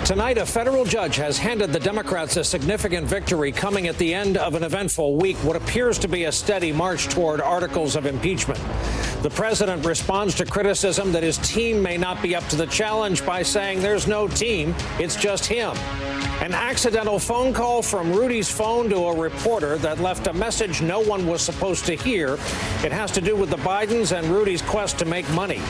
Tonight, a federal judge has handed the Democrats a significant victory coming at the end of an eventful week, what appears to be a steady march toward articles of impeachment. The president responds to criticism that his team may not be up to the challenge by saying there's no team, it's just him. An accidental phone call from Rudy's phone to a reporter that left a message no one was supposed to hear. It has to do with the Bidens and Rudy's quest to make money.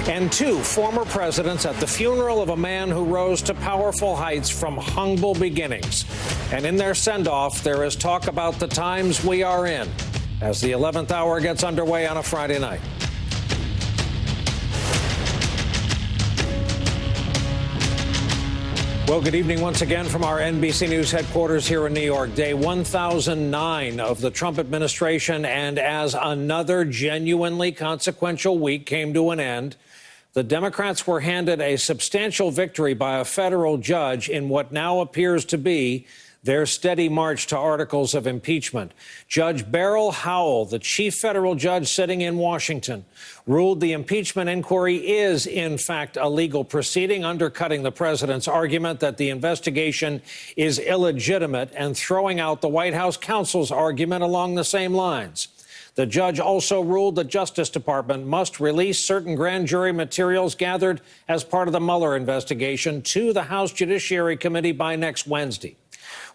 And two former presidents at the funeral of a man who rose to powerful heights from humble beginnings. And in their send-off, there is talk about the times we are in as the 11th hour gets underway on a Friday night. Well, good evening once again from our NBC News headquarters here in New York. Day 1009 of the Trump administration, and as another genuinely consequential week came to an end, the Democrats were handed a substantial victory by a federal judge in what now appears to be their steady march to articles of impeachment. Judge Beryl Howell, the chief federal judge sitting in Washington, ruled the impeachment inquiry is, in fact, a legal proceeding, undercutting the president's argument that the investigation is illegitimate and throwing out the White House counsel's argument along the same lines. The judge also ruled the Justice Department must release certain grand jury materials gathered as part of the Mueller investigation to the House Judiciary Committee by next Wednesday.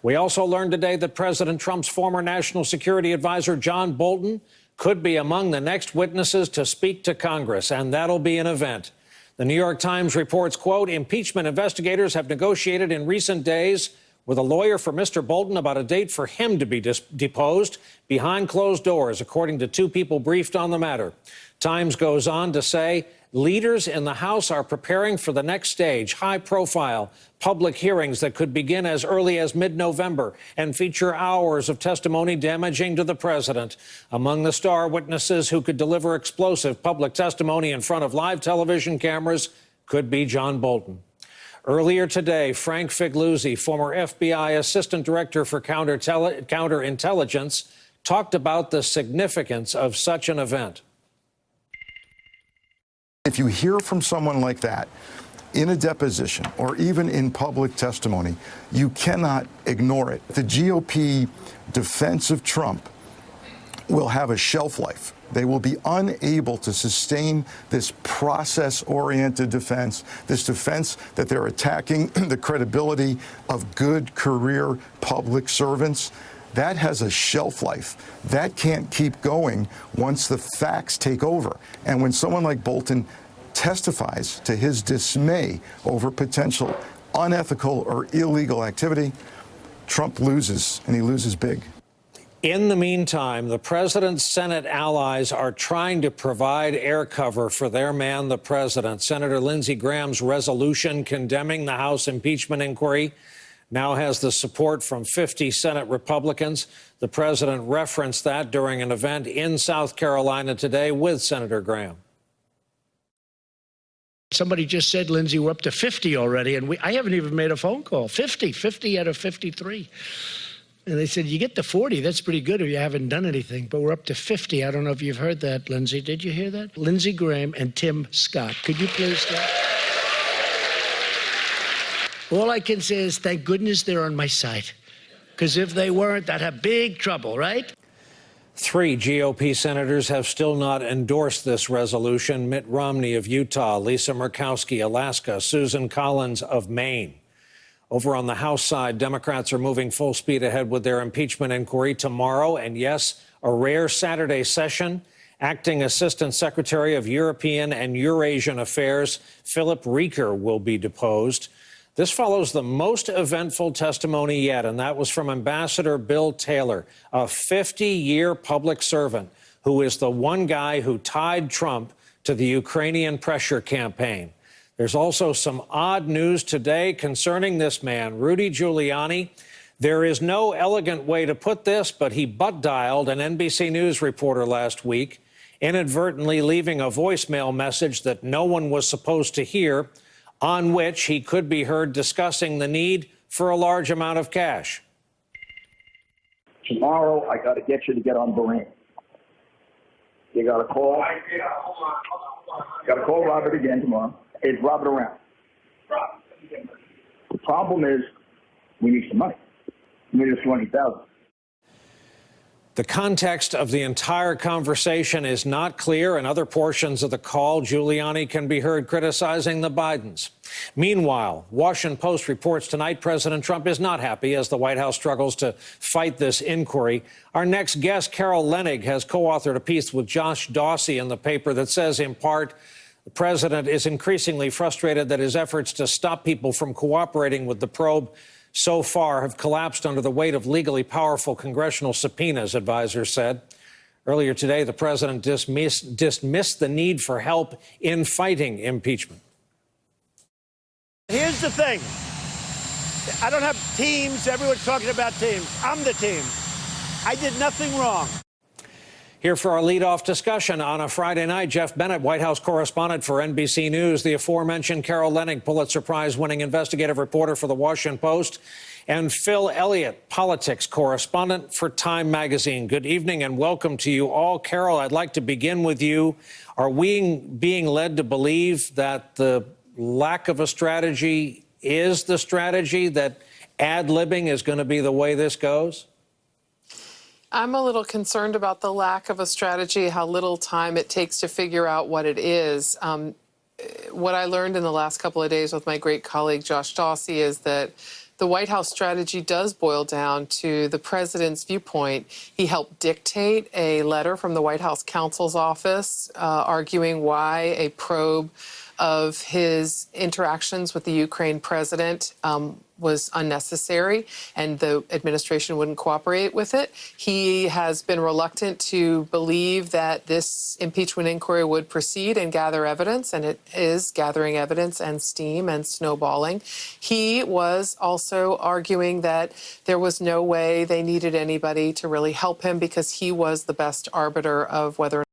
We also learned today that President Trump's former national security advisor, John Bolton, could be among the next witnesses to speak to Congress, and that'll be an event. The New York Times reports, quote, impeachment investigators have negotiated in recent days with a lawyer for Mr. Bolton about a date for him to be deposed behind closed doors, according to two people briefed on the matter. Times goes on to say leaders in the House are preparing for the next stage, high-profile public hearings that could begin as early as mid-November and feature hours of testimony damaging to the president. Among the star witnesses who could deliver explosive public testimony in front of live television cameras could be John Bolton. Earlier today, Frank Figliuzzi, former FBI Assistant Director for Counterintelligence, talked about the significance of such an event. If you hear from someone like that in a deposition or even in public testimony, you cannot ignore it. The GOP defense of Trump will have a shelf life. They will be unable to sustain this process-oriented defense, this defense that they're attacking the credibility of good career public servants. That has a shelf life. That can't keep going once the facts take over. And when someone like Bolton testifies to his dismay over potential unethical or illegal activity, Trump loses, and he loses big. In the meantime, the president's Senate allies are trying to provide air cover for their man, the president. Senator Lindsey Graham's resolution condemning the House impeachment inquiry now has the support from 50 Senate Republicans. The president referenced that during an event in South Carolina today with Senator Graham. Somebody just said, Lindsey, we're up to 50 already, and I haven't even made a phone call. 50 out of 53. And they said, you get to 40, that's pretty good if you haven't done anything. But we're up to 50. I don't know if you've heard that, Lindsey. Did you hear that? Lindsey Graham and Tim Scott. Could you please stop? All I can say is, thank goodness they're on my side. Because if they weren't, I'd have big trouble, right? 3 GOP senators have still not endorsed this resolution. Mitt Romney of Utah, Lisa Murkowski, Alaska, Susan Collins of Maine. Over on the House side, Democrats are moving full speed ahead with their impeachment inquiry tomorrow. And yes, a rare Saturday session. Acting Assistant Secretary of European and Eurasian Affairs, Philip Rieker, will be deposed. This follows the most eventful testimony yet, and that was from Ambassador Bill Taylor, a 50-year public servant who is the one guy who tied Trump to the Ukrainian pressure campaign. There's also some odd news today concerning this man, Rudy Giuliani. There is no elegant way to put this, but he butt-dialed an NBC News reporter last week, inadvertently leaving a voicemail message that no one was supposed to hear, on which he could be heard discussing the need for a large amount of cash. Tomorrow, I got to get you to get on Bahrain. You got to call. Got to call Robert again tomorrow. Is Robert around? problem is we need some money. We need $200,000. The context of the entire conversation is not clear. In other portions of the call, Giuliani can be heard criticizing the Bidens. Meanwhile, Washington Post reports tonight President Trump is not happy as the White House struggles to fight this inquiry. Our next guest, Carol Leonnig, has co-authored a piece with Josh Dawsey in the paper that says, in part, the president is increasingly frustrated that his efforts to stop people from cooperating with the probe so far have collapsed under the weight of legally powerful congressional subpoenas, advisors said. Earlier today, the president dismissed the need for help in fighting impeachment. Here's the thing. I don't have teams. Everyone's talking about teams. I'm the team. I did nothing wrong. Here for our leadoff discussion on a Friday night, Jeff Bennett, White House correspondent for NBC News, the aforementioned Carol Leonnig, Pulitzer Prize-winning investigative reporter for The Washington Post, and Phil Elliott, politics correspondent for Time Magazine. Good evening and welcome to you all. Carol, I'd like to begin with you. Are we being led to believe that the lack of a strategy is the strategy, that ad-libbing is going to be the way this goes? I'm a little concerned about the lack of a strategy, how little time it takes to figure out what it is. What I learned in the last couple of days with my great colleague Josh Dawsey is that the White House strategy does boil down to the president's viewpoint. He helped dictate a letter from the White House counsel's office arguing why a probe of his interactions with the Ukraine president was unnecessary, and the administration wouldn't cooperate with it. He has been reluctant to believe that this impeachment inquiry would proceed and gather evidence, and it is gathering evidence and steam and snowballing. He was also arguing that there was no way they needed anybody to really help him because he was the best arbiter of whether or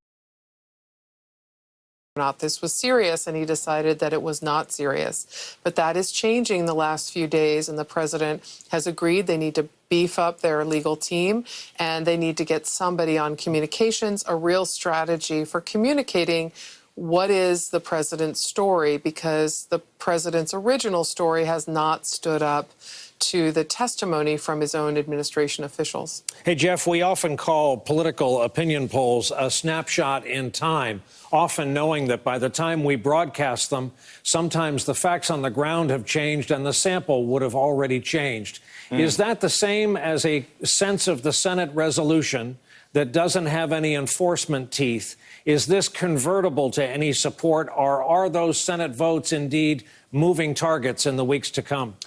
not this was serious, and he decided that it was not serious. But that is changing the last few days, and the president has agreed they need to beef up their legal team, and they need to get somebody on communications, a real strategy for communicating what is the president's story, because the president's original story has not stood up to the testimony from his own administration officials. Hey, Jeff, we often call political opinion polls a snapshot in time, often knowing that by the time we broadcast them, sometimes the facts on the ground have changed and the sample would have already changed. Is that the same as a sense of the Senate resolution that doesn't have any enforcement teeth? Is this convertible to any support, or are those Senate votes indeed moving targets in the weeks to come?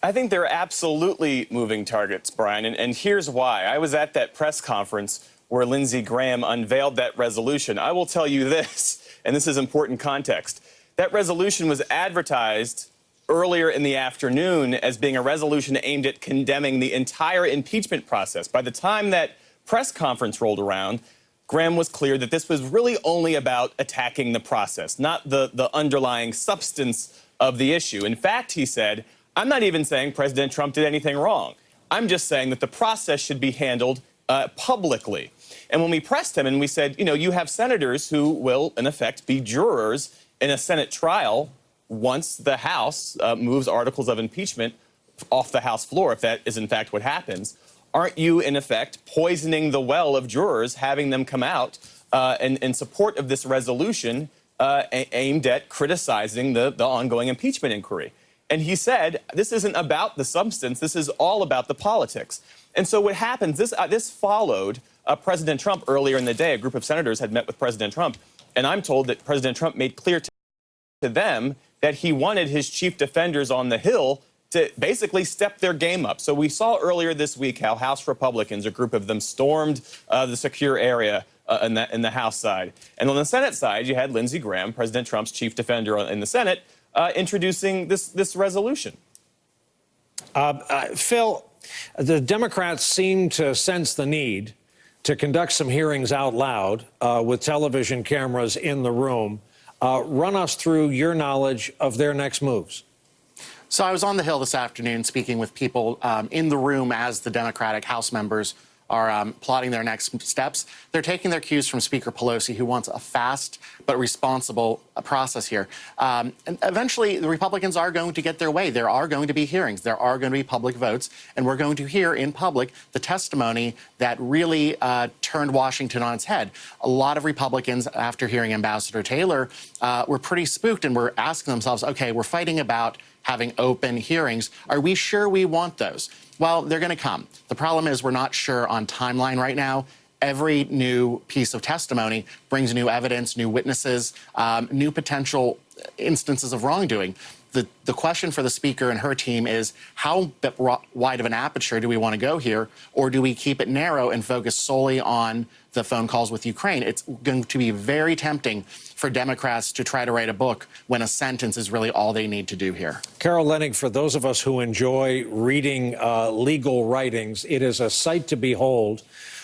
I think they're absolutely moving targets, Brian, and here's why. I was at that press conference where Lindsey Graham unveiled that resolution. I will tell you this, and this is important context. That resolution was advertised earlier in the afternoon as being a resolution aimed at condemning the entire impeachment process. By the time that press conference rolled around, Graham was clear that this was really only about attacking the process, not the underlying substance of the issue. In fact, he said, I'm not even saying President Trump did anything wrong. I'm just saying that the process should be handled publicly. And when we pressed him and we said, you know, you have senators who will, in effect, be jurors in a Senate trial once the House moves articles of impeachment off the House floor, if that is, in fact, what happens, aren't you, in effect, poisoning the well of jurors, having them come out in support of this resolution aimed at criticizing the ongoing impeachment inquiry? And he said, this isn't about the substance. This is all about the politics. And so what happens, this followed President Trump earlier in the day. A group of senators had met with President Trump. And I'm told that President Trump made clear to them that he wanted his chief defenders on the Hill to basically step their game up. So we saw earlier this week how House Republicans, a group of them, stormed the secure area in the House side. And on the Senate side, you had Lindsey Graham, President Trump's chief defender in the Senate, introducing this resolution. Phil, the Democrats seem to sense the need to conduct some hearings out loud with television cameras in the room. Run us through your knowledge of their next moves. So I was on the Hill this afternoon speaking with people in the room as the Democratic House members are plotting their next steps. They're taking their cues from Speaker Pelosi, who wants a fast but responsible process here. And eventually, the Republicans are going to get their way. There are going to be hearings. There are going to be public votes. And we're going to hear in public the testimony that really turned Washington on its head. A lot of Republicans, after hearing Ambassador Taylor, were pretty spooked and were asking themselves, OK, we're fighting about having open hearings. Are we sure we want those? Well, they're going to come. The problem is we're not sure on timeline right now. Every new piece of testimony brings new evidence, new witnesses, new potential instances of wrongdoing. The question for the speaker and her team is how wide of an aperture do we want to go here, or do we keep it narrow and focus solely on the phone calls with Ukraine? It's going to be very tempting for Democrats to try to write a book when a sentence is really all they need to do here. Carol Leonnig, for those of us who enjoy reading legal writings, it is a sight to behold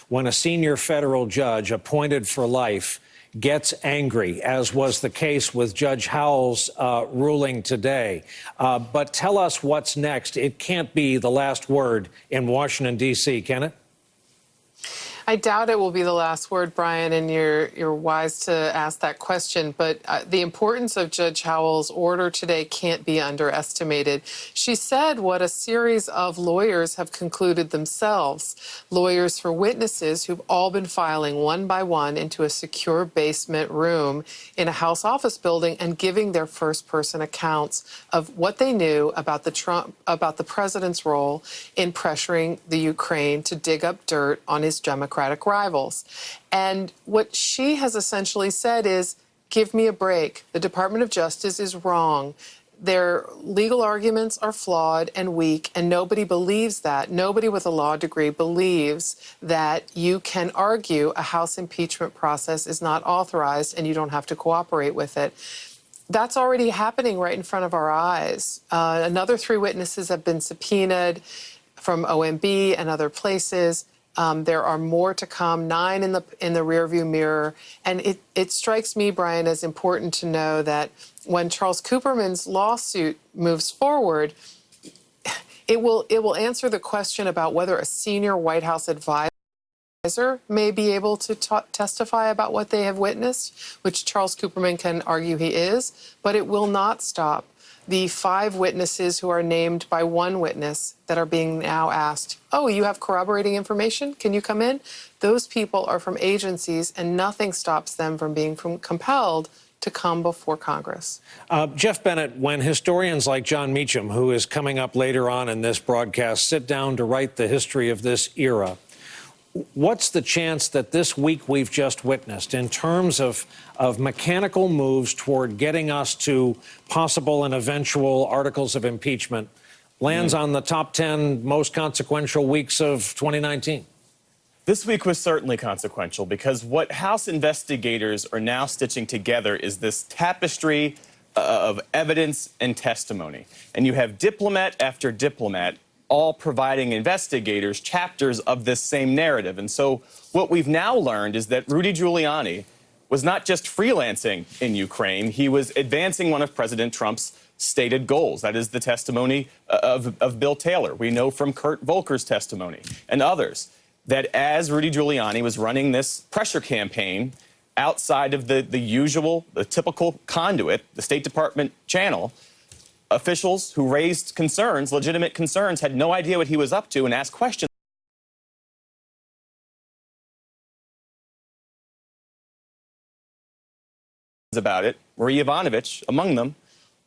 when a senior federal judge appointed for life gets angry, as was the case with Judge Howell's ruling today. But tell us what's next. It can't be the last word in Washington, D.C., can it? I doubt it will be the last word, Brian, and you're wise to ask that question. But the importance of Judge Howell's order today can't be underestimated. She said what a series of lawyers have concluded themselves. Lawyers for witnesses who've all been filing one by one into a secure basement room in a House office building and giving their first-person accounts of what they knew about the president's role in pressuring the Ukraine to dig up dirt on his Democratic rivals. And what she has essentially said is, give me a break. The Department of Justice is wrong. Their legal arguments are flawed and weak, and nobody believes that. Nobody with a law degree believes that you can argue a House impeachment process is not authorized and you don't have to cooperate with it. That's already happening right in front of our eyes. Another 3 witnesses have been subpoenaed from OMB and other places. There are more to come, 9 in the rearview mirror. And it strikes me, Brian, as important to know that when Charles Cooperman's lawsuit moves forward, it will answer the question about whether a senior White House advisor may be able to testify about what they have witnessed, which Charles Cooperman can argue he is, but it will not stop the 5 witnesses who are named by one witness that are being now asked, oh, you have corroborating information? Can you come in? Those people are from agencies, and nothing stops them from being compelled to come before Congress. Jeff Bennett, when historians like John Meacham, who is coming up later on in this broadcast, sit down to write the history of this era, what's the chance that this week we've just witnessed in terms of mechanical moves toward getting us to possible and eventual articles of impeachment lands on the top 10 most consequential weeks of 2019? This week was certainly consequential because what House investigators are now stitching together is this tapestry of evidence and testimony. And you have diplomat after diplomat all providing investigators chapters of this same narrative. And so what we've now learned is that Rudy Giuliani was not just freelancing in Ukraine, he was advancing one of President Trump's stated goals. That is the testimony of Bill Taylor. We know from Kurt Volker's testimony and others that as Rudy Giuliani was running this pressure campaign outside of the typical conduit, the State Department channel, officials who raised concerns, legitimate concerns, had no idea what he was up to and asked questions about it, Marie Yovanovitch among them.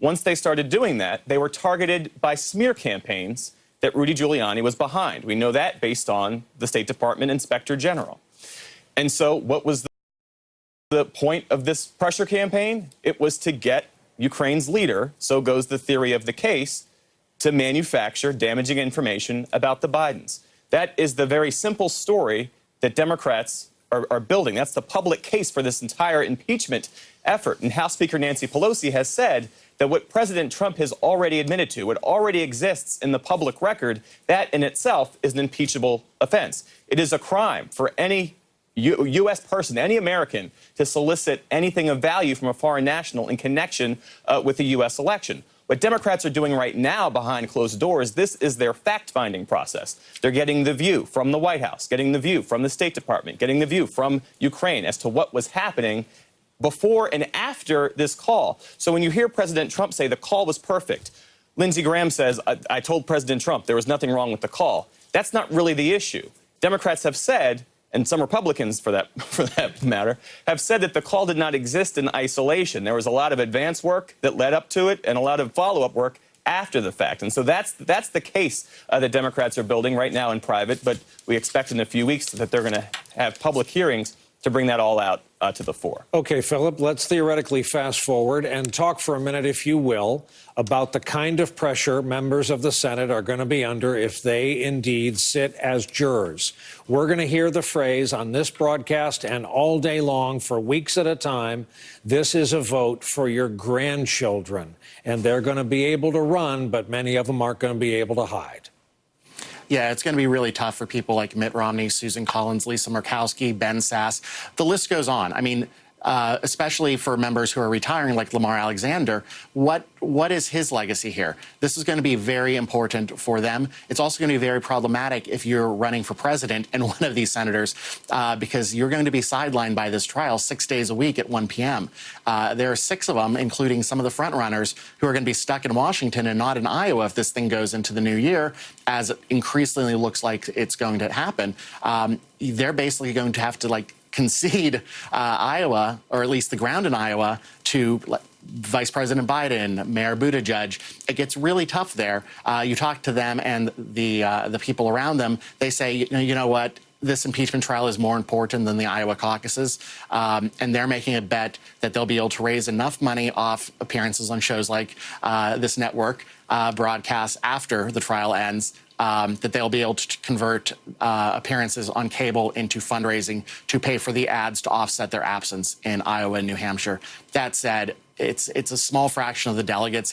Once they started doing that, they were targeted by smear campaigns that Rudy Giuliani was behind. We know that based on the State Department Inspector General. And so what was the point of this pressure campaign? It was to get Ukraine's leader, so goes the theory of the case, to manufacture damaging information about the Bidens. That is the very simple story that Democrats are building. That's the public case for this entire impeachment effort. And House Speaker Nancy Pelosi has said that what President Trump has already admitted to, what already exists in the public record, that in itself is an impeachable offense. It is a crime for any U.S. person, any American, to solicit anything of value from a foreign national in connection with the U.S. election. What Democrats are doing right now behind closed doors, this is their fact-finding process. They're getting the view from the White House, getting the view from the State Department, getting the view from Ukraine as to what was happening before and after this call. So when you hear President Trump say the call was perfect, Lindsey Graham says, I told President Trump there was nothing wrong with the call. That's not really the issue. Democrats have said, and some Republicans, for that matter, have said that the call did not exist in isolation. There was a lot of advance work that led up to it and a lot of follow-up work after the fact. And so that's the case that Democrats are building right now in private, but we expect in a few weeks that they're going to have public hearings to bring that all out to the fore. Okay, Philip, let's theoretically fast forward and talk for a minute, if you will, about the kind of pressure members of the Senate are going to be under if they indeed sit as jurors. We're going to hear the phrase on this broadcast and all day long for weeks at a time, this is a vote for your grandchildren. And they're going to be able to run, but many of them aren't going to be able to hide. Yeah, it's going to be really tough for people like Mitt Romney, Susan Collins, Lisa Murkowski, Ben Sasse. The list goes on. I mean, especially for members who are retiring like Lamar Alexander, what is his legacy here? This is going to be very important for them. It's also going to be very problematic if you're running for president and one of these senators, because you're going to be sidelined by this trial 6 days a week at 1 p.m. There are 6 of them, including some of the front runners, who are going to be stuck in Washington and not in Iowa if this thing goes into the new year, as it increasingly looks like it's going to happen. They're basically going to have to concede Iowa, or at least the ground in Iowa, to Vice President Biden, Mayor Buttigieg. It gets really tough there. You talk to them and the people around them. They say, you know what? This impeachment trial is more important than the Iowa caucuses, and they're making a bet that they'll be able to raise enough money off appearances on shows like this network broadcasts after the trial ends, that they'll be able to convert appearances on cable into fundraising to pay for the ads to offset their absence in Iowa and New Hampshire. That said, it's a small fraction of the delegates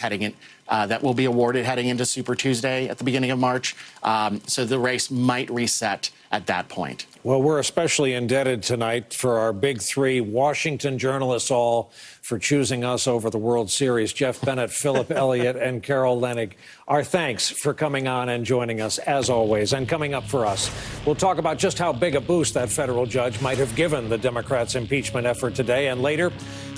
that will be awarded heading into Super Tuesday at the beginning of March. So the race might reset at that point. Well, we're especially indebted tonight for our big 3 Washington journalists, all for choosing us over the World Series. Jeff Bennett, Philip Elliott, and Carol Leonnig. Our thanks for coming on and joining us, as always. And coming up for us, we'll talk about just how big a boost that federal judge might have given the Democrats' impeachment effort today. And later,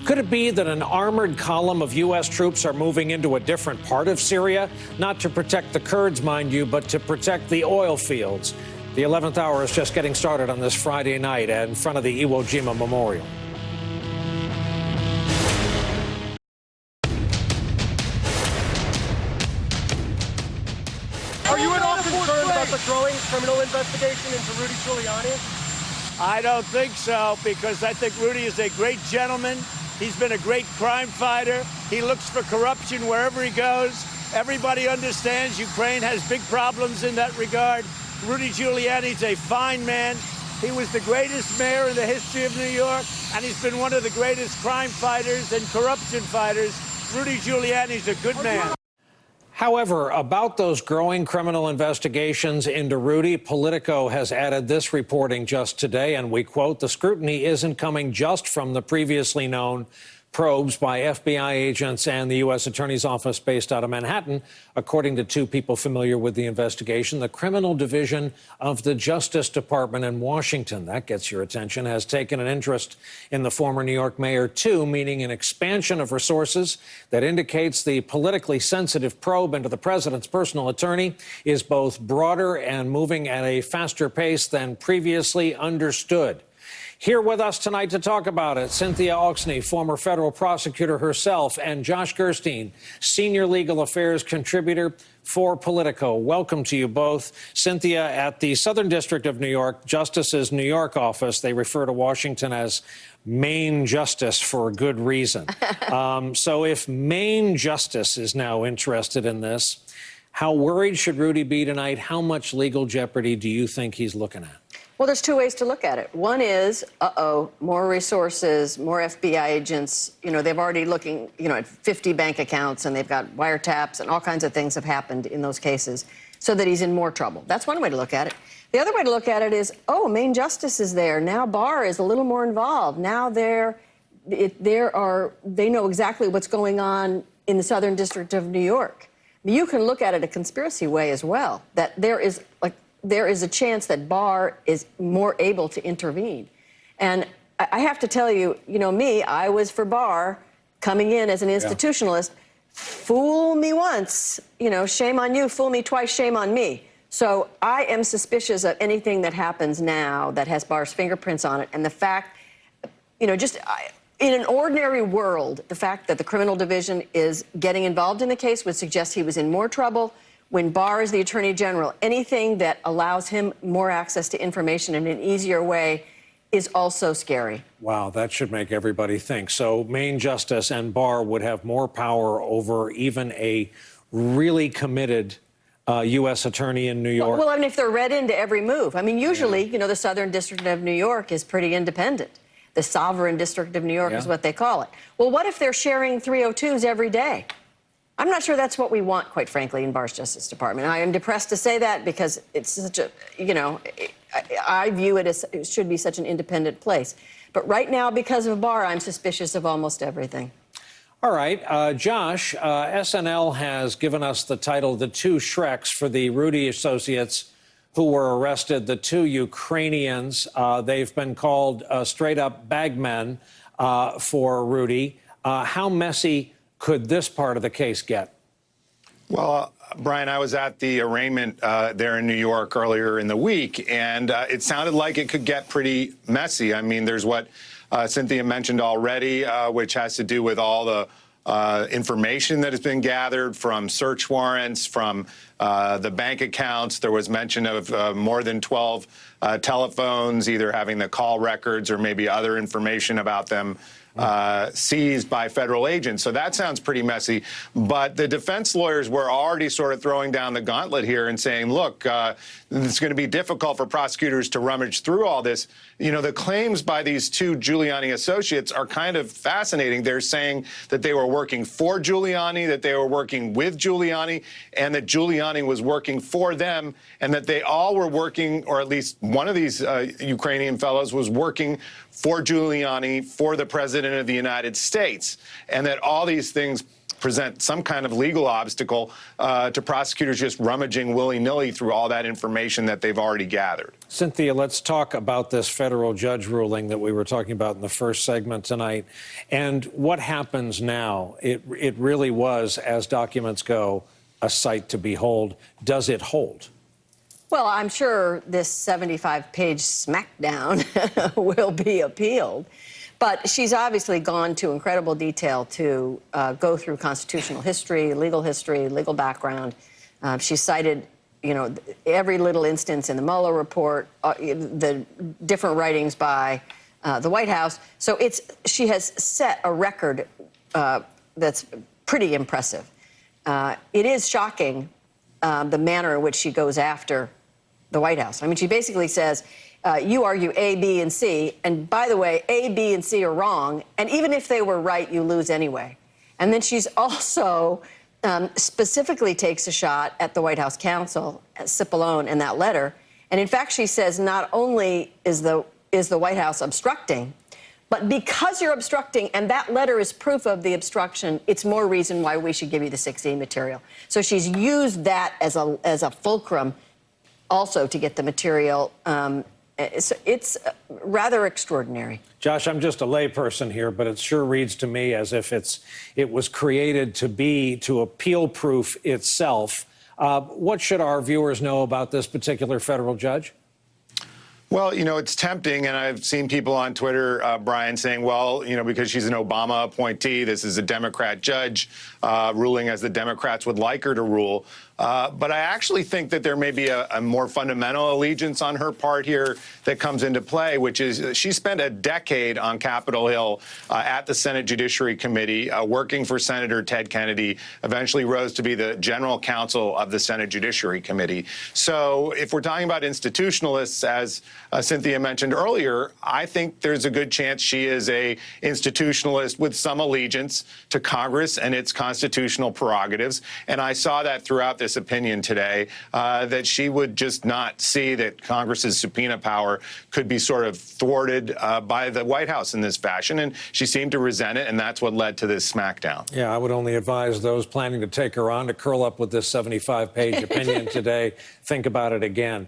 could it be that an armored column of U.S. troops are moving into a different part of Syria? Not to protect the Kurds, mind you, but to protect the oil fields. The 11th hour is just getting started on this Friday night in front of the Iwo Jima Memorial. Are you at all concerned about the growing criminal investigation into Rudy Giuliani? I don't think so, because I think Rudy is a great gentleman. He's been a great crime fighter. He looks for corruption wherever he goes. Everybody understands Ukraine has big problems in that regard. Rudy Giuliani's a fine man. He was the greatest mayor in the history of New York, and he's been one of the greatest crime fighters and corruption fighters. Rudy Giuliani's a good man. However, about those growing criminal investigations into Rudy, Politico has added this reporting just today, and we quote, "The scrutiny isn't coming just from the previously known probes by FBI agents and the U.S. Attorney's Office based out of Manhattan. According to 2 people familiar with the investigation, the criminal division of the Justice Department in Washington," that gets your attention, "has taken an interest in the former New York mayor, too, meaning an expansion of resources that indicates the politically sensitive probe into the president's personal attorney is both broader and moving at a faster pace than previously understood." Here with us tonight to talk about it, Cynthia Oxney, former federal prosecutor herself, and Josh Gerstein, senior legal affairs contributor for Politico. Welcome to you both. Cynthia, at the Southern District of New York, Justice's New York office, they refer to Washington as Main Justice for good reason. So if Main Justice is now interested in this, how worried should Rudy be tonight? How much legal jeopardy do you think he's looking at? Well, there's 2 ways to look at it. One is, more resources, more FBI agents. You know, they've already looking, at 50 bank accounts, and they've got wiretaps, and all kinds of things have happened in those cases, so that he's in more trouble. That's one way to look at it. The other way to look at it is, Main Justice is there. Now Barr is a little more involved. Now they know exactly what's going on in the Southern District of New York. I mean, you can look at it a conspiracy way as well, that there is a chance that Barr is more able to intervene. And I have to tell you, me, I was for Barr coming in as an institutionalist. Yeah. Fool me once, shame on you. Fool me twice, shame on me. So I am suspicious of anything that happens now that has Barr's fingerprints on it. And the fact, in an ordinary world, the fact that the criminal division is getting involved in the case would suggest he was in more trouble. When Barr is the attorney general, anything that allows him more access to information in an easier way is also scary. Wow, that should make everybody think. So Main Justice and Barr would have more power over even a really committed U.S. attorney in New York? Well, I mean, if they're read into every move. I mean, usually, the Southern District of New York is pretty independent. The Sovereign District of New York is what they call it. Well, what if they're sharing 302s every day? I'm not sure that's what we want, quite frankly, in Barr's Justice Department. I am depressed to say that because it's such a, I view it as it should be such an independent place. But right now, because of Barr, I'm suspicious of almost everything. All right, Josh, SNL has given us the title The Two Shreks for the Rudy associates who were arrested, the two Ukrainians. They've been called straight-up bagmen for Rudy. How messy could this part of the case get? Well, Brian, I was at the arraignment there in New York earlier in the week, and it sounded like it could get pretty messy. I mean, there's what Cynthia mentioned already, which has to do with all the information that has been gathered from search warrants, from the bank accounts. There was mention of more than 12 telephones, either having the call records or maybe other information about them seized by federal agents. So that sounds pretty messy. But the defense lawyers were already sort of throwing down the gauntlet here and saying, look, it's going to be difficult for prosecutors to rummage through all this. The claims by these two Giuliani associates are kind of fascinating. They're saying that they were working for Giuliani, that they were working with Giuliani, and that Giuliani was working for them, and that they all were working, or at least one of these Ukrainian fellows was working for Giuliani, for the president of the United States, and that all these things present some kind of legal obstacle to prosecutors just rummaging willy-nilly through all that information that they've already gathered. Cynthia, let's talk about this federal judge ruling that we were talking about in the first segment tonight. And what happens now? It really was, as documents go, a sight to behold. Does it hold? Well, I'm sure this 75-page smackdown will be appealed. But she's obviously gone to incredible detail to go through constitutional history, legal background. She cited, every little instance in the Mueller report, the different writings by the White House. So she has set a record that's pretty impressive. It is shocking the manner in which she goes after the White House. I mean, she basically says, you argue A, B, and C, and by the way, A, B, and C are wrong, and even if they were right, you lose anyway. And then she's also specifically takes a shot at the White House counsel, Cipollone, in that letter. And in fact, she says not only is the White House obstructing, but because you're obstructing, and that letter is proof of the obstruction, it's more reason why we should give you the 6E material. So she's used that as a fulcrum also to get the material. It's rather extraordinary. Josh, I'm just a layperson here, but it sure reads to me as if it was created to appeal-proof itself. What should our viewers know about this particular federal judge? Well, it's tempting, and I've seen people on Twitter, Brian, saying, well, because she's an Obama appointee, this is a Democrat judge ruling as the Democrats would like her to rule. But I actually think that there may be a more fundamental allegiance on her part here that comes into play, which is she spent a decade on Capitol Hill at the Senate Judiciary Committee working for Senator Ted Kennedy, eventually rose to be the general counsel of the Senate Judiciary Committee. So if we're talking about institutionalists, as Cynthia mentioned earlier, I think there's a good chance she is a institutionalist with some allegiance to Congress and its constitutional prerogatives. And I saw that throughout this this opinion today that she would just not see that Congress's subpoena power could be sort of thwarted by the White House in this fashion. And she seemed to resent it, and that's what led to this smackdown. Yeah, I would only advise those planning to take her on to curl up with this 75-page opinion today. Think about it again.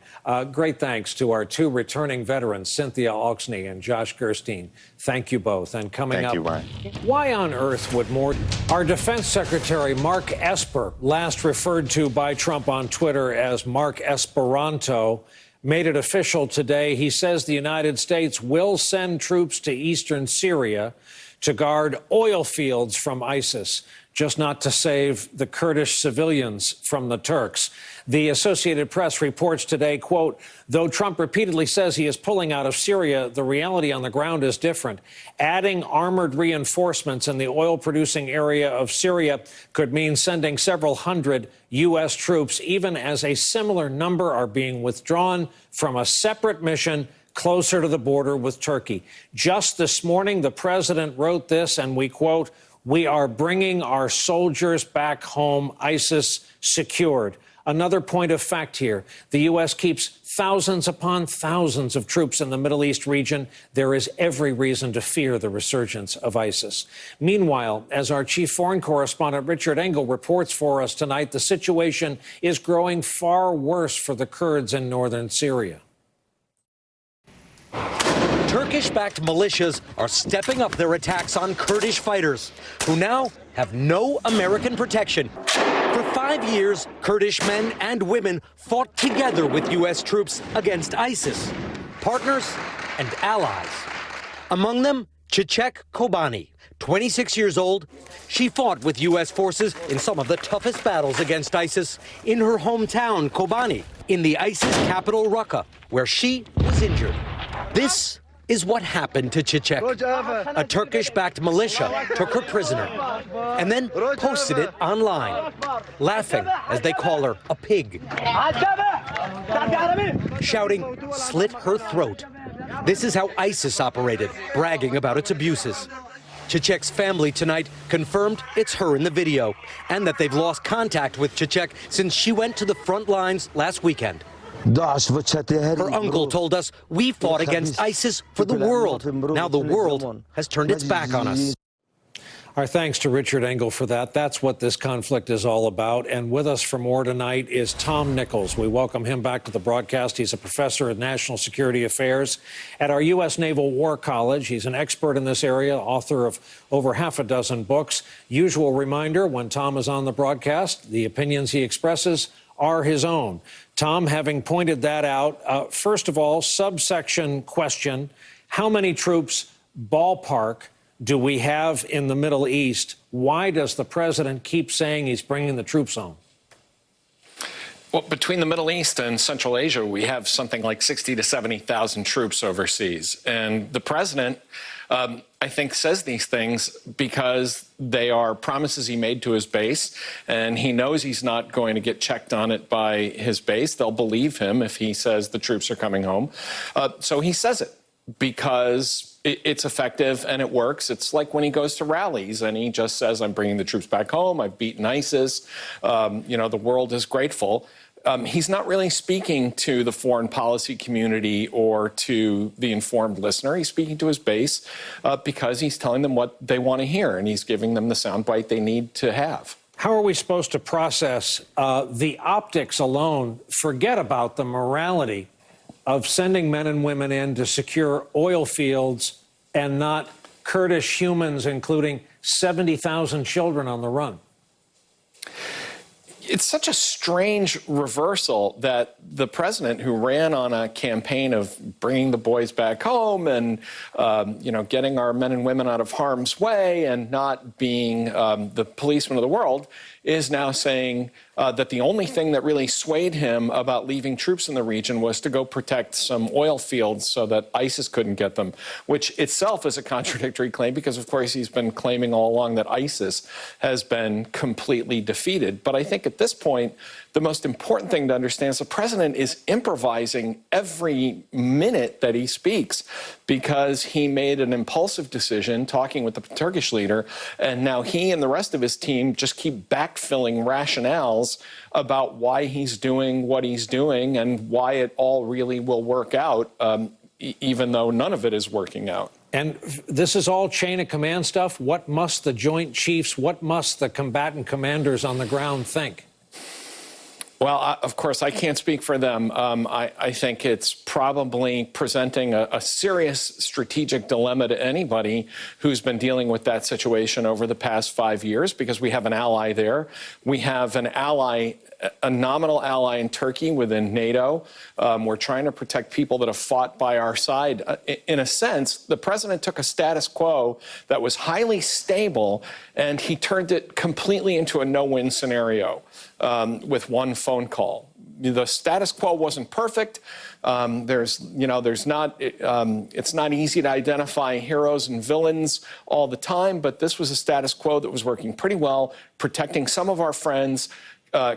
Great thanks to our two returning veterans, Cynthia Alksny and Josh Gerstein. Thank you both. And coming up, Thank you, Brian. Why on earth would more... Our Defense Secretary, Mark Esper, last referred to by Trump on Twitter as Mark Esperanto, made it official today. He says the United States will send troops to eastern Syria to guard oil fields from ISIS, just not to save the Kurdish civilians from the Turks. The Associated Press reports today, quote, though Trump repeatedly says he is pulling out of Syria, the reality on the ground is different. Adding armored reinforcements in the oil-producing area of Syria could mean sending several hundred U.S. troops, even as a similar number are being withdrawn from a separate mission closer to the border with Turkey. Just this morning, the president wrote this, and we quote, we are bringing our soldiers back home, ISIS secured. Another point of fact here, the U.S. keeps thousands upon thousands of troops in the Middle East region. There is every reason to fear the resurgence of ISIS. Meanwhile, as our chief foreign correspondent Richard Engel reports for us tonight, the situation is growing far worse for the Kurds in northern Syria. Turkish-backed militias are stepping up their attacks on Kurdish fighters, who now have no American protection. For 5 years, Kurdish men and women fought together with U.S. troops against ISIS, partners and allies. Among them, Çiçek Kobani, 26 years old. She fought with U.S. forces in some of the toughest battles against ISIS in her hometown, Kobani, in the ISIS capital, Raqqa, where she was injured. This is what happened to Çiçek. A Turkish-backed militia took her prisoner and then posted it online, laughing as they call her a pig, shouting, slit her throat. This is how ISIS operated, bragging about its abuses. Çiçek's family tonight confirmed it's her in the video and that they've lost contact with Çiçek since she went to the front lines last weekend. Her uncle told us, we fought against ISIS for the world. Now the world has turned its back on us. Our thanks to Richard Engel for that. That's what this conflict is all about. And with us for more tonight is Tom Nichols. We welcome him back to the broadcast. He's a professor of national security affairs at our U.S. Naval War College. He's an expert in this area, author of over half a dozen books. Usual reminder, when Tom is on the broadcast, the opinions he expresses are his own. Tom, having pointed that out, first of all, subsection question, how many troops, ballpark, do we have in the Middle East? Why does the president keep saying he's bringing the troops home? Well, between the Middle East and Central Asia, we have something like 60 to 70,000 troops overseas. And the president, I think, says these things because they are promises he made to his base, and he knows he's not going to get checked on it by his base. They'll believe him if he says the troops are coming home. So he says it because it's effective and it works. It's like when he goes to rallies and he just says, I'm bringing the troops back home. I've beaten ISIS. The world is grateful. He's not really speaking to the foreign policy community or to the informed listener. He's speaking to his base because he's telling them what they want to hear, and he's giving them the soundbite they need to have. How are we supposed to process the optics alone? Forget about the morality of sending men and women in to secure oil fields and not Kurdish humans, including 70,000 children on the run. It's such a strange reversal that the president, who ran on a campaign of bringing the boys back home and, getting our men and women out of harm's way and not being the policeman of the world, is now saying that the only thing that really swayed him about leaving troops in the region was to go protect some oil fields so that ISIS couldn't get them, which itself is a contradictory claim because, of course, he's been claiming all along that ISIS has been completely defeated. But I think at this point, the most important thing to understand is the president is improvising every minute that he speaks because he made an impulsive decision talking with the Turkish leader, and now he and the rest of his team just keep backtracking fact-filling rationales about why he's doing what he's doing and why it all really will work out, even though none of it is working out. And this is all chain of command stuff. What must the Joint Chiefs, what must the combatant commanders on the ground think? Well, of course, I can't speak for them. I think it's probably presenting a serious strategic dilemma to anybody who's been dealing with that situation over the past 5 years, because we have an ally there. We have an ally, a nominal ally in Turkey within NATO. We're trying to protect people that have fought by our side. In a sense, the president took a status quo that was highly stable, and he turned it completely into a no-win scenario with one phone call. The status quo wasn't perfect. It's not easy to identify heroes and villains all the time, but this was a status quo that was working pretty well, protecting some of our friends,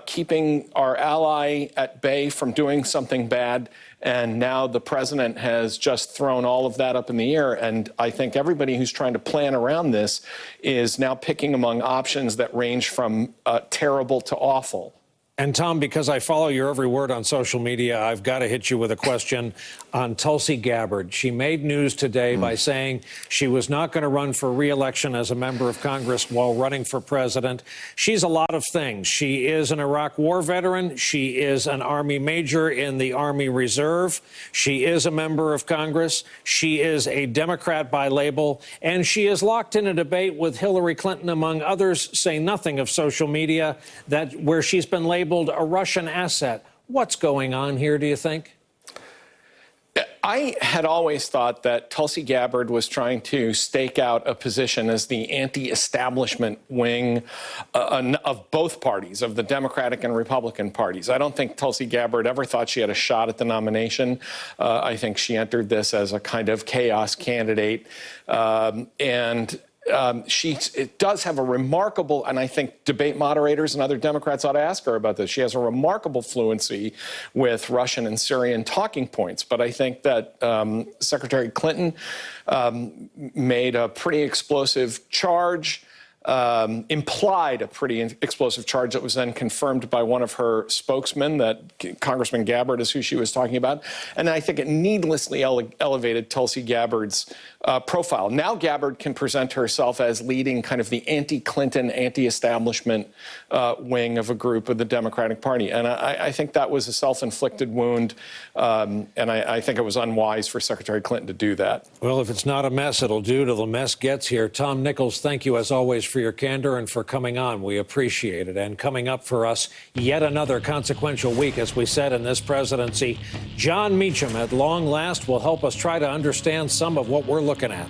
keeping our ally at bay from doing something bad. And now the president has just thrown all of that up in the air. And I think everybody who's trying to plan around this is now picking among options that range from terrible to awful. And Tom, because I follow your every word on social media, I've got to hit you with a question on Tulsi Gabbard. She made news today by saying she was not going to run for re-election as a member of Congress while running for president. She's a lot of things. She is an Iraq War veteran. She is an Army major in the Army Reserve. She is a member of Congress. She is a Democrat by label. And she is locked in a debate with Hillary Clinton, among others, say nothing of social media, where she's been labeled a Russian asset. What's going on here, do you think? I had always thought that Tulsi Gabbard was trying to stake out a position as the anti-establishment wing of both parties, of the Democratic and Republican parties. I don't think Tulsi Gabbard ever thought she had a shot at the nomination. I think she entered this as a kind of chaos candidate. It does have a remarkable, and I think debate moderators and other Democrats ought to ask her about this. She has a remarkable fluency with Russian and Syrian talking points. But I think that Secretary Clinton made a pretty explosive charge, implied a pretty explosive charge that was then confirmed by one of her spokesmen, that Congressman Gabbard is who she was talking about. And I think it needlessly elevated Tulsi Gabbard's profile. Now Gabbard can present herself as leading kind of the anti-Clinton, anti-establishment wing of a group of the Democratic Party. And I think that was a self-inflicted wound, and I think it was unwise for Secretary Clinton to do that. Well, if it's not a mess, it'll do till the mess gets here. Tom Nichols, thank you as always for your candor and for coming on. We appreciate it. And coming up for us, yet another consequential week, as we said, in this presidency. Jon Meacham, at long last, will help us try to understand some of what we're looking at.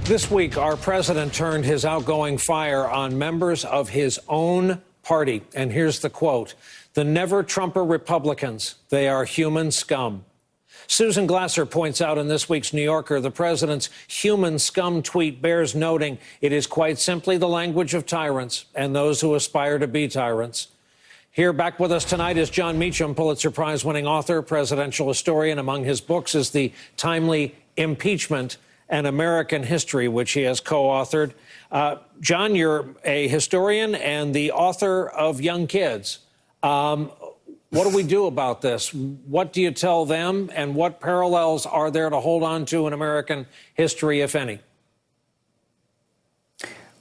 This week, our president turned his outgoing fire on members of his own party. And here's the quote: "The never-Trumper Republicans, they are human scum." Susan Glasser points out in this week's New Yorker, the president's human scum tweet bears noting it is quite simply the language of tyrants and those who aspire to be tyrants. Here back with us tonight is Jon Meacham, Pulitzer Prize-winning author, presidential historian. Among his books is the timely Impeachment and American History, which he has co-authored. Jon, you're a historian and the author of Young Kids. What do we do about this? What do you tell them, and what parallels are there to hold on to in American history, if any?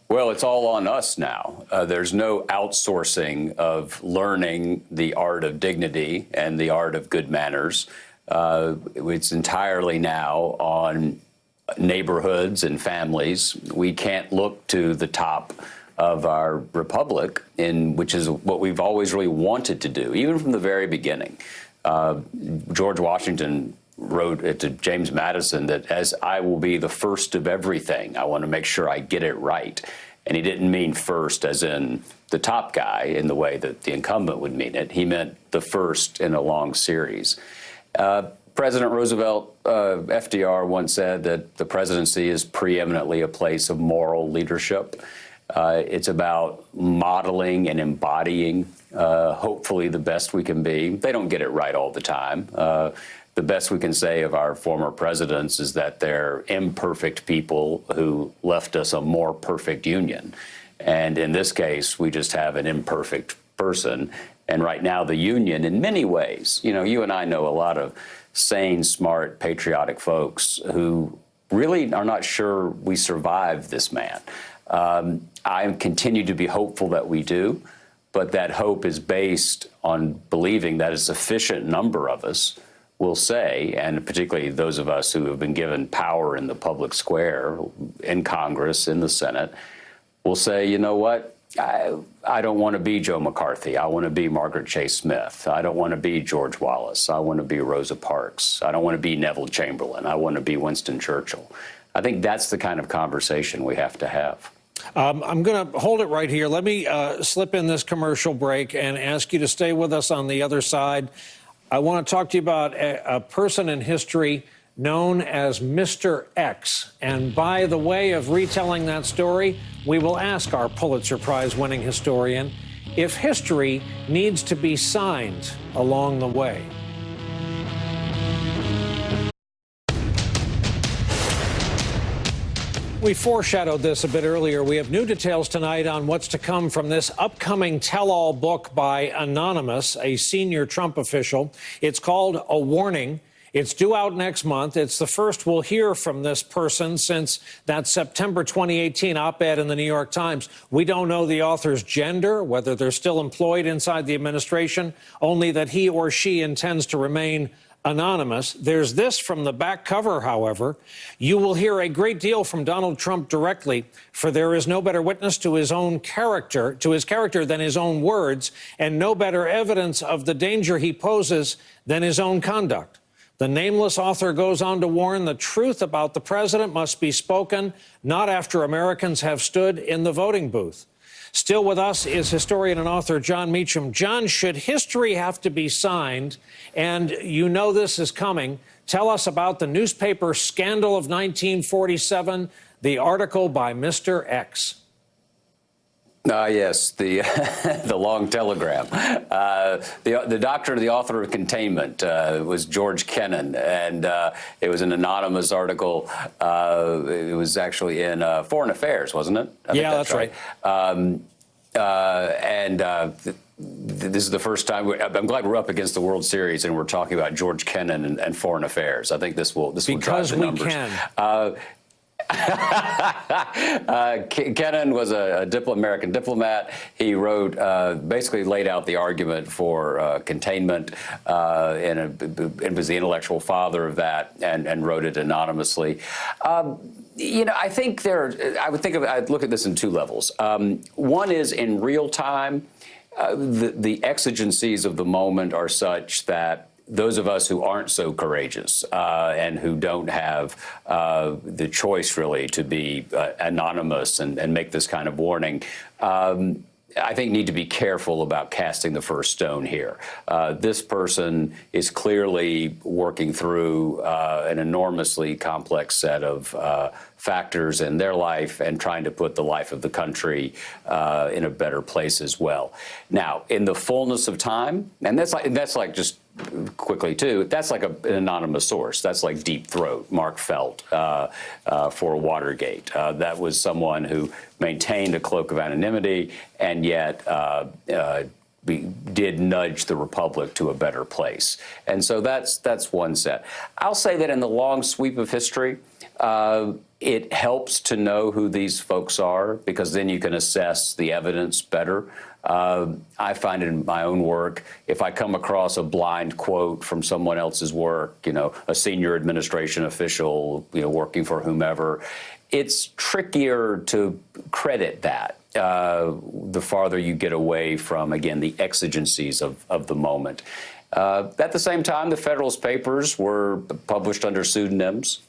Well, it's all on us now. There's no outsourcing of learning the art of dignity and the art of good manners. It's entirely now on neighborhoods and families. We can't look to the top of our republic, which is what we've always really wanted to do, even from the very beginning. George Washington wrote to James Madison that, as I will be the first of everything, I want to make sure I get it right. And he didn't mean first as in the top guy in the way that the incumbent would mean it. He meant the first in a long series. President Roosevelt, FDR, once said that the presidency is preeminently a place of moral leadership. It's about modeling and embodying, hopefully, the best we can be. They don't get it right all the time. the best we can say of our former presidents is that they're imperfect people who left us a more perfect union. And in this case, we just have an imperfect person. And right now, the union, in many ways, you and I know a lot of sane, smart, patriotic folks who really are not sure we survived this man. I continue to be hopeful that we do, but that hope is based on believing that a sufficient number of us will say, and particularly those of us who have been given power in the public square, in Congress, in the Senate, will say, you know what? I don't want to be Joe McCarthy. I want to be Margaret Chase Smith. I don't want to be George Wallace. I want to be Rosa Parks. I don't want to be Neville Chamberlain. I want to be Winston Churchill. I think that's the kind of conversation we have to have. I'm going to hold it right here. Let me slip in this commercial break and ask you to stay with us on the other side. I want to talk to you about a person in history known as Mr. X. And by the way of retelling that story, we will ask our Pulitzer Prize-winning historian if history needs to be signed along the way. We foreshadowed this a bit earlier. We have new details tonight on what's to come from this upcoming tell-all book by Anonymous, a senior Trump official. It's called A Warning. It's due out next month. It's the first we'll hear from this person since that September 2018 op-ed in the New York Times. We don't know the author's gender, whether they're still employed inside the administration, only that he or she intends to remain anonymous. There's this from the back cover, however. You will hear a great deal from Donald Trump directly, for there is no better witness to his own character, than his own words, and no better evidence of the danger he poses than his own conduct. The nameless author goes on to warn the truth about the president must be spoken not after Americans have stood in the voting booth. Still with us is historian and author Jon Meacham. John, should history have to be signed, and you know this is coming, tell us about the newspaper scandal of 1947, the article by Mr. X. Yes, the the long telegram. The doctor, the author of Containment, was George Kennan, and it was an anonymous article. It was actually in Foreign Affairs, wasn't it? Yeah, that's right. This is the first time. I'm glad we're up against the World Series and we're talking about George Kennan and Foreign Affairs. I think this will drive the numbers. Because we can. Kennan was a American diplomat. He wrote, basically laid out the argument for containment, and was the intellectual father of that, and wrote it anonymously. I think I'd look at this in two levels. One is in real time, the exigencies of the moment are such that those of us who aren't so courageous and who don't have the choice, really, to be anonymous and make this kind of warning, I think need to be careful about casting the first stone here. This person is clearly working through an enormously complex set of factors in their life and trying to put the life of the country in a better place as well. Now, in the fullness of time, and that's like just quickly too, that's like an anonymous source. That's like Deep Throat, Mark Felt for Watergate. That was someone who maintained a cloak of anonymity and yet did nudge the republic to a better place. And so that's one set. I'll say that in the long sweep of history, it helps to know who these folks are, because then you can assess the evidence better. I find it in my own work, if I come across a blind quote from someone else's work, a senior administration official, working for whomever, it's trickier to credit that the farther you get away from, again, the exigencies of the moment. At the same time, the Federalist Papers were published under pseudonyms.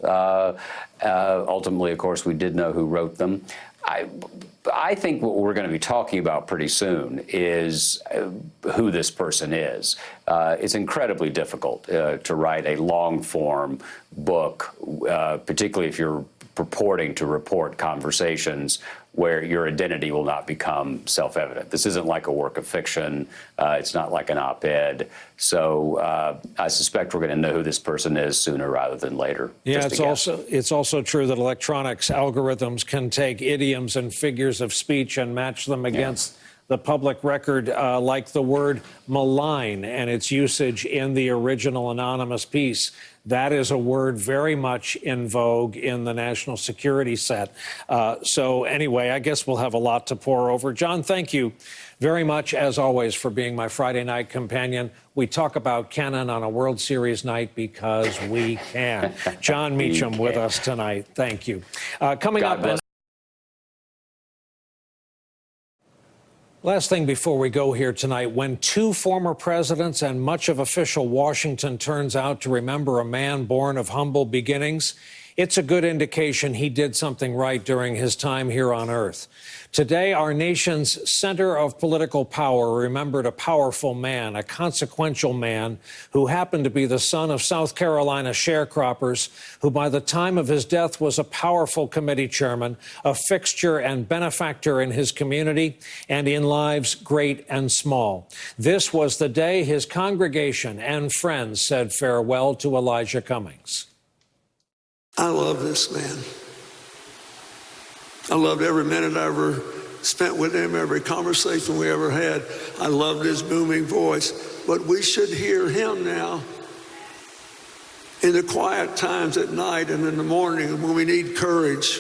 Ultimately, of course, we did know who wrote them. I think what we're going to be talking about pretty soon is who this person is. It's incredibly difficult to write a long-form book, particularly if you're purporting to report conversations where your identity will not become self-evident. This isn't like a work of fiction. It's not like an op-ed. So I suspect we're going to know who this person is sooner rather than later. Yeah, it's also true that electronics algorithms can take idioms and figures of speech and match them against the public record, like the word malign and its usage in the original anonymous piece. That is a word very much in vogue in the national security set. So anyway, I guess we'll have a lot to pore over. John, thank you very much, as always, for being my Friday night companion. We talk about Kennan on a World Series night because we can. John Meacham with us tonight. Thank you. Coming up. Last thing before we go here tonight, when two former presidents and much of official Washington turns out to remember a man born of humble beginnings, it's a good indication he did something right during his time here on Earth. Today, our nation's center of political power remembered a powerful man, a consequential man who happened to be the son of South Carolina sharecroppers, who by the time of his death was a powerful committee chairman, a fixture and benefactor in his community and in lives great and small. This was the day his congregation and friends said farewell to Elijah Cummings. I love this man. I loved every minute I ever spent with him, every conversation we ever had. I loved his booming voice. But we should hear him now in the quiet times at night and in the morning when we need courage,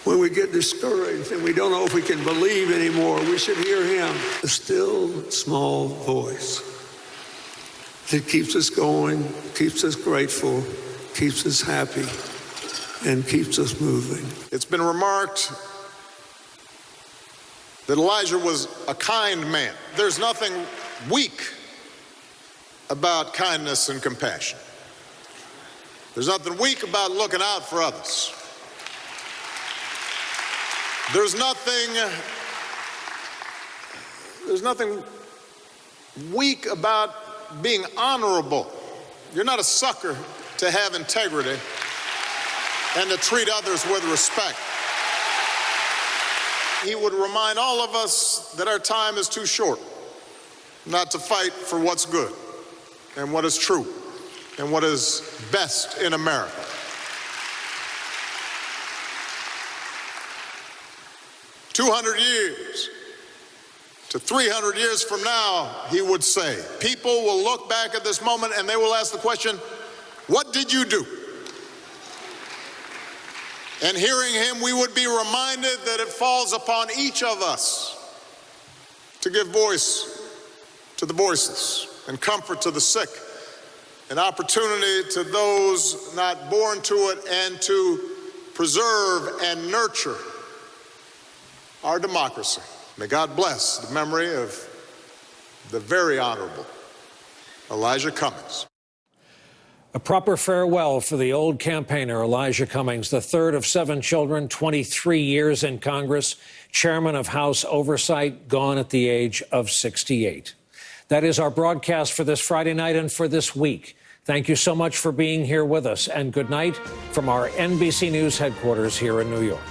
when we get discouraged and we don't know if we can believe anymore. We should hear him. A still, small voice that keeps us going, keeps us grateful, keeps us happy, and keeps us moving. It's been remarked that Elijah was a kind man. There's nothing weak about kindness and compassion. There's nothing weak about looking out for others. There's nothing weak about being honorable. You're not a sucker to have integrity and to treat others with respect. He would remind all of us that our time is too short not to fight for what's good and what is true and what is best in America. "200 years to 300 years from now," he would say, people will look back at this moment and they will ask the question, what did you do? And hearing him, we would be reminded that it falls upon each of us to give voice to the voiceless and comfort to the sick, an opportunity to those not born to it, and to preserve and nurture our democracy. May God bless the memory of the very honorable Elijah Cummings. A proper farewell for the old campaigner Elijah Cummings, the third of 7 children, 23 years in Congress, chairman of House Oversight, gone at the age of 68. That is our broadcast for this Friday night and for this week. Thank you so much for being here with us, and good night from our NBC News headquarters here in New York.